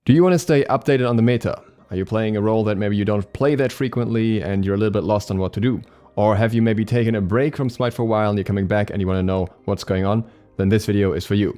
Do you want to stay updated on the meta? Are you playing a role that maybe you don't play that frequently and you're a little bit lost on what to do? Or have you maybe taken a break from Smite for a while and you're coming back and you want to know what's going on? Then this video is for you.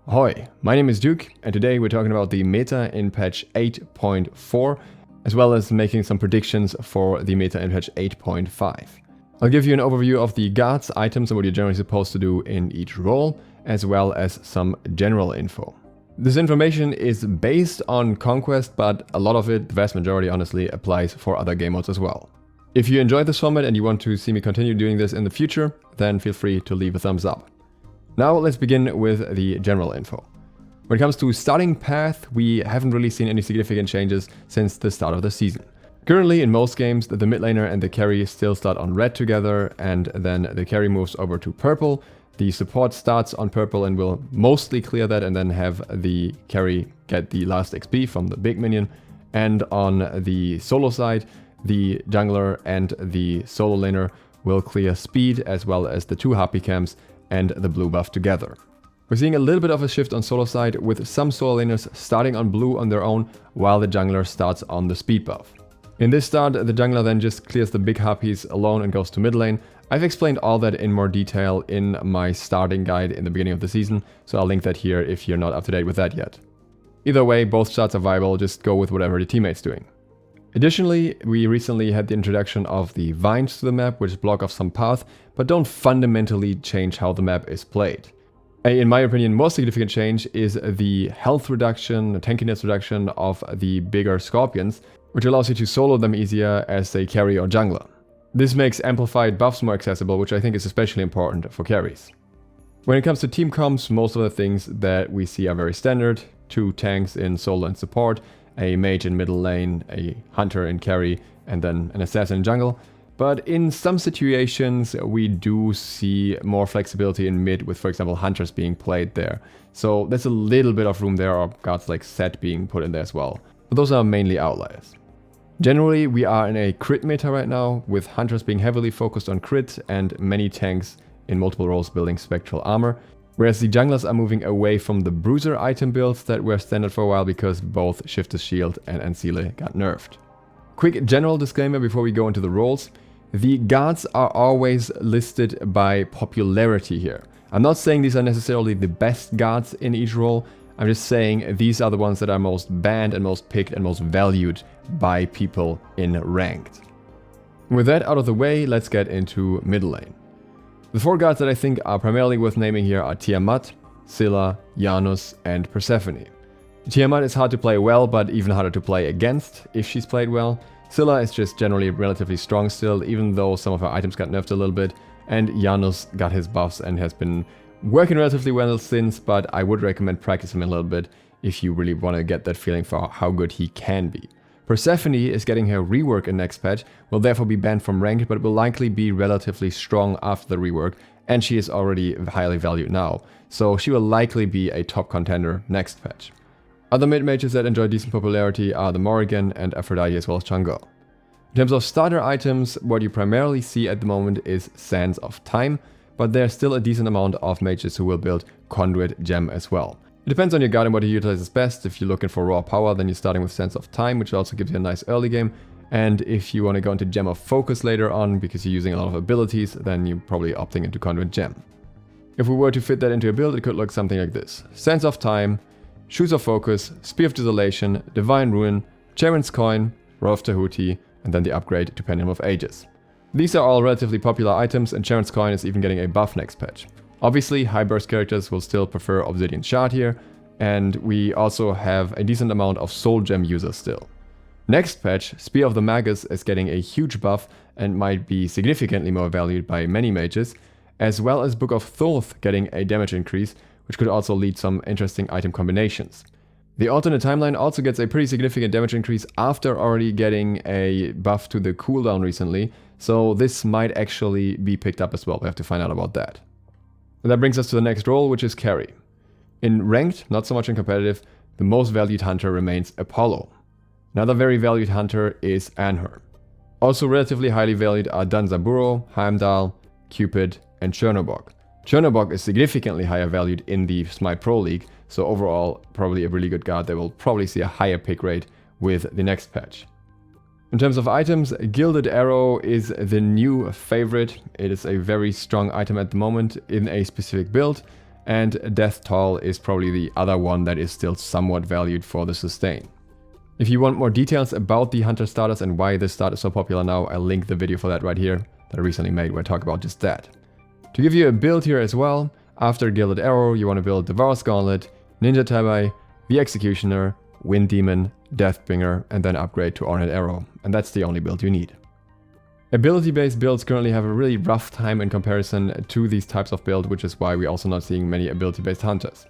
Ahoy, my name is Duke and today we're talking about the meta in patch 8.4 as well as making some predictions for the meta in patch 8.5. I'll give you an overview of the guards, items and what you're generally supposed to do in each role, as well as some general info. This information is based on CONQUEST, but a lot of it, the vast majority honestly, applies for other game modes as well. If you enjoyed this format and you want to see me continue doing this in the future, then feel free to leave a thumbs up. Now let's begin with the general info. When it comes to starting path, we haven't really seen any significant changes since the start of the season. Currently in most games, the mid laner and the carry still start on red together, and then the carry moves over to purple. The support starts on purple and will mostly clear that and then have the carry get the last XP from the big minion. And on the solo side, the jungler and the solo laner will clear speed as well as the two Harpy camps and the blue buff together. We're seeing a little bit of a shift on solo side with some solo laners starting on blue on their own while the jungler starts on the speed buff. In this start, the jungler then just clears the big Harpies alone and goes to mid lane. I've explained all that in more detail in my starting guide in the beginning of the season, so I'll link that here if you're not up to date with that yet. Either way, both starts are viable, just go with whatever your teammate's doing. Additionally, we recently had the introduction of the vines to the map, which block off some paths, but don't fundamentally change how the map is played. In my opinion, more significant change is the health reduction, the tankiness reduction of the bigger scorpions, which allows you to solo them easier as a carry or jungler. This makes amplified buffs more accessible, which I think is especially important for carries. When it comes to team comps, most of the things that we see are very standard. 2 tanks in solo and support, a mage in middle lane, a hunter in carry, and then an assassin in jungle. But in some situations, we do see more flexibility in mid with, for example, hunters being played there. So there's a little bit of room there, or guards like Set being put in there as well. But those are mainly outliers. Generally, we are in a crit meta right now, with hunters being heavily focused on crit and many tanks in multiple roles building spectral armor, whereas the junglers are moving away from the bruiser item builds that were standard for a while because both Shifter's Shield and Ancile got nerfed. Quick general disclaimer before we go into the roles. The guards are always listed by popularity here. I'm not saying these are necessarily the best guards in each role. I'm just saying these are the ones that are most banned and most picked and most valued by people in ranked. With that out of the way, let's get into mid lane. The 4 guards that I think are primarily worth naming here are Tiamat, Scylla, Janus, and Persephone. Tiamat is hard to play well, but even harder to play against if she's played well. Scylla is just generally relatively strong still, even though some of her items got nerfed a little bit, and Janus got his buffs and has been working relatively well since, but I would recommend practicing him a little bit if you really want to get that feeling for how good he can be. Persephone is getting her rework in next patch, will therefore be banned from ranked, but will likely be relatively strong after the rework, and she is already highly valued now, so she will likely be a top contender next patch. Other mid-mages that enjoy decent popularity are the Morrigan and Aphrodite as well as Chang'e. In terms of starter items, what you primarily see at the moment is Sands of Time, but there's still a decent amount of mages who will build Conduit Gem as well. It depends on your guard and what you utilize best. If you're looking for raw power, then you're starting with Sands of Time, which also gives you a nice early game. And if you want to go into Gem of Focus later on, because you're using a lot of abilities, then you're probably opting into Conduit Gem. If we were to fit that into a build, it could look something like this. Sands of Time, Shoes of Focus, Spear of Desolation, Divine Ruin, Charon's Coin, Row of Tahuti, and then the upgrade to Pendant of Ages. These are all relatively popular items, and Charon's Coin is even getting a buff next patch. Obviously, high burst characters will still prefer Obsidian Shard here, and we also have a decent amount of Soul Gem users still. Next patch, Spear of the Magus is getting a huge buff and might be significantly more valued by many mages, as well as Book of Thoth getting a damage increase, which could also lead some interesting item combinations. The alternate timeline also gets a pretty significant damage increase after already getting a buff to the cooldown recently, so this might actually be picked up as well. We have to find out about that. And that brings us to the next role, which is carry. In ranked, not so much in competitive, the most valued hunter remains Apollo. Another very valued hunter is Anhur. Also relatively highly valued are Danzaburo, Heimdall, Cupid, and Chernobog. Chernobog is significantly higher valued in the SMITE Pro League, So overall, probably a really good guard that will probably see a higher pick rate with the next patch. In terms of items, Gilded Arrow is the new favorite. It is a very strong item at the moment in a specific build, and Death Toll is probably the other one that is still somewhat valued for the sustain. If you want more details about the Hunter starters and why this start is so popular now, I'll link the video for that right here that I recently made where I talk about just that. To give you a build here as well, after Gilded Arrow, you want to build Devour's Gauntlet, Ninja Tabai, the Executioner, Wind Demon, Deathbringer, and then upgrade to Ornate Arrow, and that's the only build you need. Ability-based builds currently have a really rough time in comparison to these types of build, which is why we're also not seeing many ability-based hunters.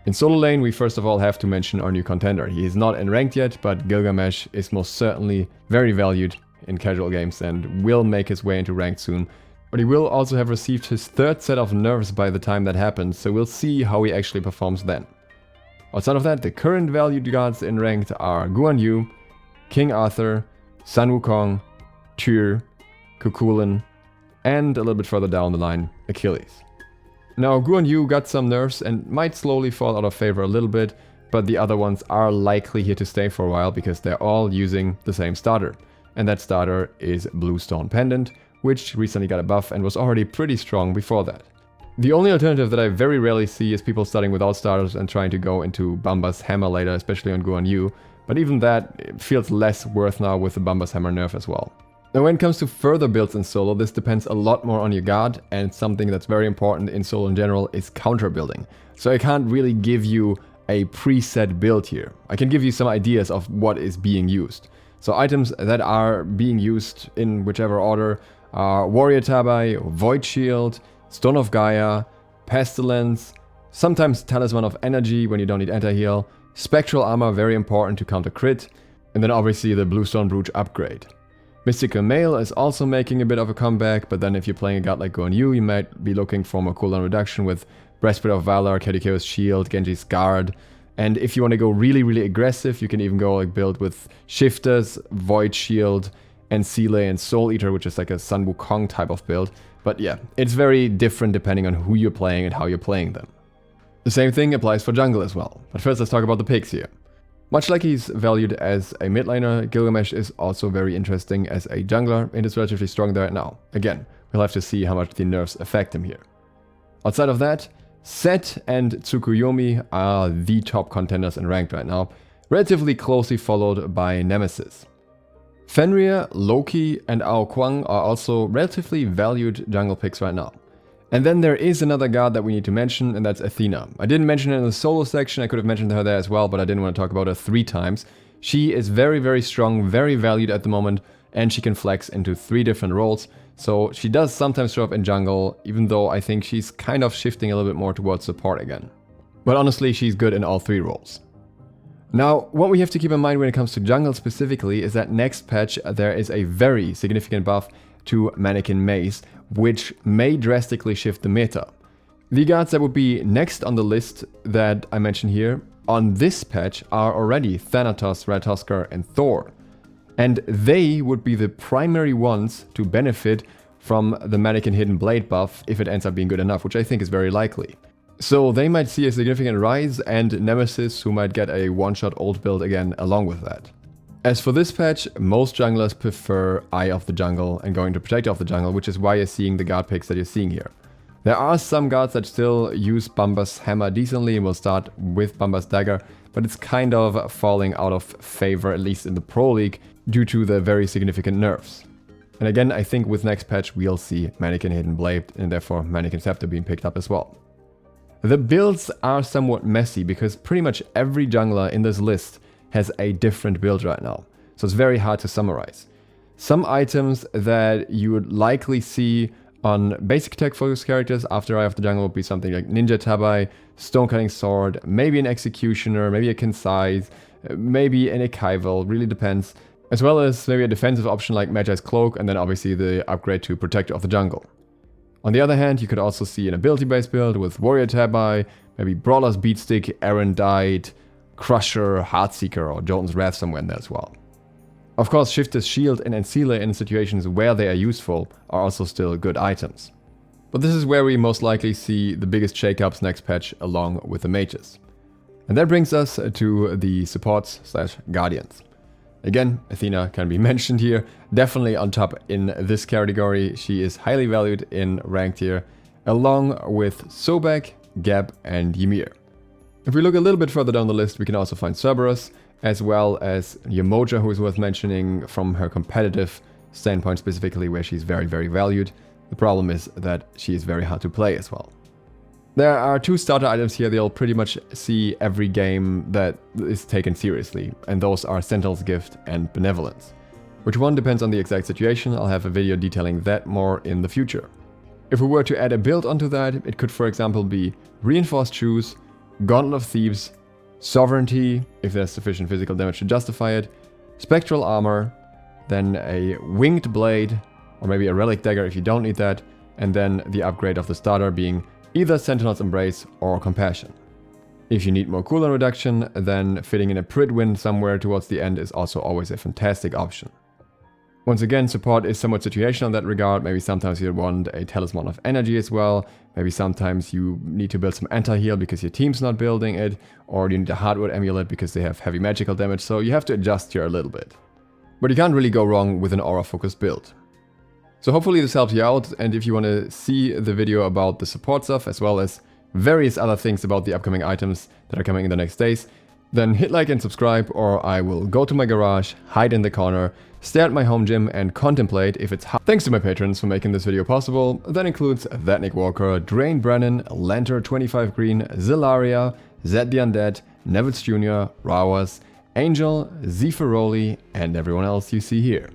In solo lane, we first of all have to mention our new contender. He is not in ranked yet, but Gilgamesh is most certainly very valued in casual games and will make his way into ranked soon. But he will also have received his third set of nerfs by the time that happens, so we'll see how he actually performs then. Outside of that, the current valued gods in ranked are Guan Yu, King Arthur, Sun Wukong, Tyr, Cuchulainn, and a little bit further down the line, Achilles. Now, Guan Yu got some nerfs and might slowly fall out of favor a little bit, but the other ones are likely here to stay for a while because they're all using the same starter. And that starter is Bluestone Pendant, which recently got a buff and was already pretty strong before that. The only alternative that I very rarely see is people starting without starters and trying to go into Bamba's Hammer later, especially on Guan Yu, but even that feels less worth now with the Bamba's Hammer nerf as well. Now when it comes to further builds in solo, this depends a lot more on your guard, and something that's very important in solo in general is counter building. So I can't really give you a preset build here. I can give you some ideas of what is being used. So items that are being used in whichever order are Warrior Tabai, Void Shield, Stone of Gaia, Pestilence, sometimes Talisman of Energy when you don't need anti-heal, Spectral Armor, very important to counter crit, and then obviously the Bluestone Brooch upgrade. Mystical Mail is also making a bit of a comeback, but then if you're playing a god like Guan Yu, you might be looking for more cooldown reduction with Breastplate of Valor, Kadikeo's Shield, Genji's Guard, and if you want to go really aggressive, you can even go like build with Shifters, Void Shield, and Seeley and Soul Eater, which is like a Sun Wukong type of build. But yeah, it's very different depending on who you're playing and how you're playing them. The same thing applies for jungle as well. But first let's talk about the picks here. Much like he's valued as a mid laner, Gilgamesh is also very interesting as a jungler and is relatively strong there right now. Again, we'll have to see how much the nerfs affect him here. Outside of that, Set and Tsukuyomi are the top contenders in ranked right now, relatively closely followed by Nemesis. Fenrir, Loki, and Ao Kuang are also relatively valued jungle picks right now. And then there is another god that we need to mention, and that's Athena. I didn't mention it in the solo section, I could have mentioned her there as well, but I didn't want to talk about her 3 times. She is very strong, very valued at the moment, and she can flex into 3 different roles. So she does sometimes show up in jungle, even though I think she's kind of shifting a little bit more towards support again. But honestly, she's good in all 3 roles. Now, what we have to keep in mind when it comes to jungle specifically is that next patch there is a very significant buff to Mannequin Maze, which may drastically shift the meta. The gods that would be next on the list that I mentioned here on this patch are already Thanatos, Ratatoskr, and Thor. And they would be the primary ones to benefit from the Mannequin Hidden Blade buff if it ends up being good enough, which I think is very likely. So they might see a significant rise, and Nemesis who might get a one-shot ult build again along with that. As for this patch, most junglers prefer Eye of the Jungle and going to Protector of the Jungle, which is why you're seeing the guard picks that you're seeing here. There are some guards that still use Bamba's Hammer decently and will start with Bamba's Dagger, but it's kind of falling out of favor, at least in the Pro League, due to the very significant nerfs. And again, I think with next patch we'll see Mannequin Hidden Blade and therefore Mannequin Scepter being picked up as well. The builds are somewhat messy because pretty much every jungler in this list has a different build right now, so it's very hard to summarize. Some items that you would likely see on basic tech focused characters after Eye of the Jungle would be something like Ninja Tabai, Stone Cutting Sword, maybe an Executioner, maybe a Kinscythe, maybe an Ekaival, really depends, as well as maybe a defensive option like Magi's Cloak, and then obviously the upgrade to Protector of the Jungle. On the other hand, you could also see an ability-based build with Warrior Tabai, maybe Brawler's Beatstick, Aaron Died, Crusher, Heartseeker, or Jotun's Wrath somewhere in there as well. Of course, Shifter's Shield and Ensealer in situations where they are useful are also still good items. But this is where we most likely see the biggest shakeups next patch along with the mages. And that brings us to the supports slash guardians. Again, Athena can be mentioned here, definitely on top in this category. She is highly valued in ranked here, along with Sobek, Geb and Ymir. If we look a little bit further down the list, we can also find Cerberus, as well as Yemoja, who is worth mentioning from her competitive standpoint specifically, where she's very, very valued. The problem is that she is very hard to play as well. There are 2 starter items here that you'll pretty much see every game that is taken seriously, and those are Sentinel's Gift and Benevolence. Which one depends on the exact situation. I'll have a video detailing that more in the future. If we were to add a build onto that, it could for example be Reinforced Shoes, Gauntlet of Thieves, Sovereignty, if there's sufficient physical damage to justify it, Spectral Armor, then a Winged Blade, or maybe a Relic Dagger if you don't need that, and then the upgrade of the starter being either Sentinel's Embrace or Compassion. If you need more cooldown reduction, then fitting in a Prid Wind somewhere towards the end is also always a fantastic option. Once again, support is somewhat situational in that regard. Maybe sometimes you want a Talisman of Energy as well. Maybe sometimes you need to build some anti-heal because your team's not building it, or you need a Hardwood Amulet because they have heavy magical damage, so you have to adjust here a little bit. But you can't really go wrong with an aura-focused build. So hopefully this helps you out, and if you want to see the video about the support stuff as well as various other things about the upcoming items that are coming in the next days, then hit like and subscribe, or I will go to my garage, hide in the corner, stare at my home gym and contemplate if it's hard. Thanks to my patrons for making this video possible. That includes That Nick Walker, Drain Brennan, Lanter25 Green, Zillaria, Zed the Undead, Nevitz Jr., Rawas, Angel, Zifaroli and everyone else you see here.